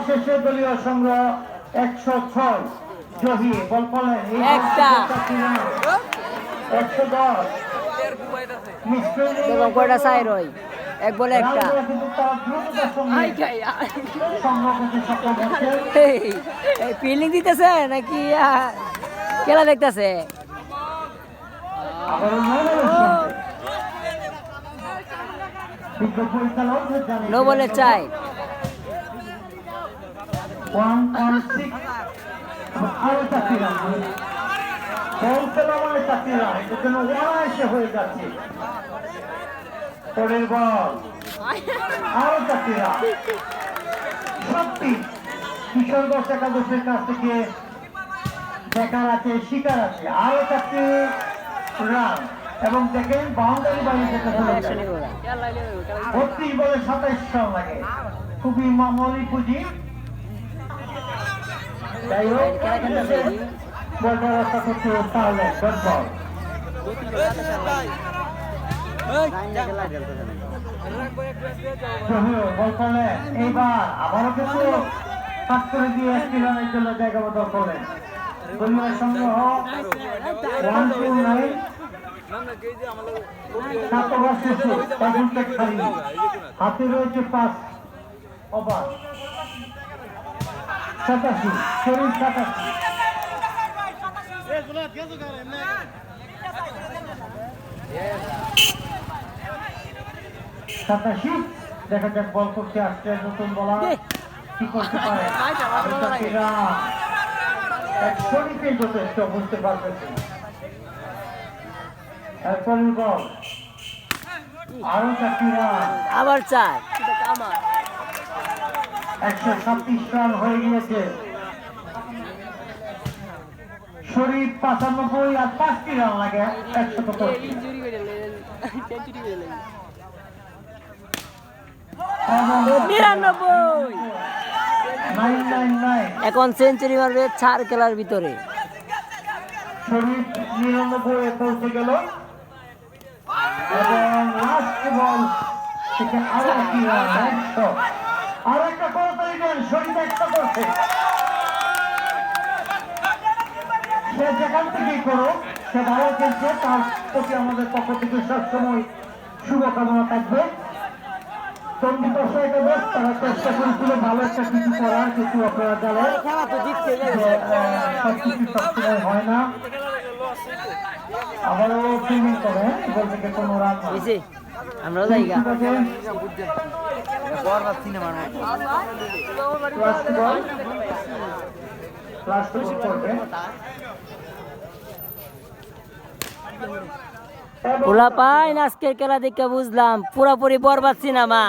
শেষে দলীয় সংগ্রহ 106 জহি বল করলেন একটা 110 দেখো কয়টা সাইড হয় এক বলে একটা ফিলিং দিতেছে নাকি খেলা দেখতেছে নো বলে চাই হয়ে যাচ্ছে পরের বল আরো চাকরিরা সত্যি কিশোরগঞ্জ একাদশের কাছ থেকে দেখার আছে শিকার আছে আরো চাকরি রান এবং দেখেন বাউন্ডারি বাড়ি যেতে 32 বলে 27 রান লাগে খুবই মামুলি পুঁজি যাই হোক বলটা রাস্তা করতে পারলে বল এইবার আবারও কিন্তু পাস করে দিয়ে 1 রানের জন্য জায়গা বদল করলেন দলীয় সংগ্রহ 129 হাতে রয়েছে 5 ওভার 87 শরীর 87 দেখা যাক বল করতে আসছে নতুন বলার কি করতে পারে শরীরকে যথেষ্ট বুঝতে পারতেছে এরপরের বল আরো 4 রান আবার 4 126 রান হয়ে গিয়েছে শরীর 95 আর 5টি রান লাগে 199 এখন সেঞ্চুরি মারবে 4 খেলার ভিতরে শরীর 99 পৌঁছে গেল এবং লাস্ট বল থেকে আরো কি রান 100 আর একটা করতেই দেন শরীর একটা করছে সে যেখান থেকেই করো সে ভালো খেলছে তার প্রতি আমাদের পক্ষ থেকে সবসময় শুভকামনা থাকবে চন্ডী দর্শকের বেশ তারা চেষ্টা করেছিল ভালো একটা কিছু করার কিছু আপনারা জানেন সবকিছু সবসময় হয় না আবারও ফিল্ডিং করে গোল থেকে কোনো রান আমরাও জায়গা পোলা পাই আজকের খেলা দেখে বুঝলাম পুরাপুরি বরবাদ সিনেমা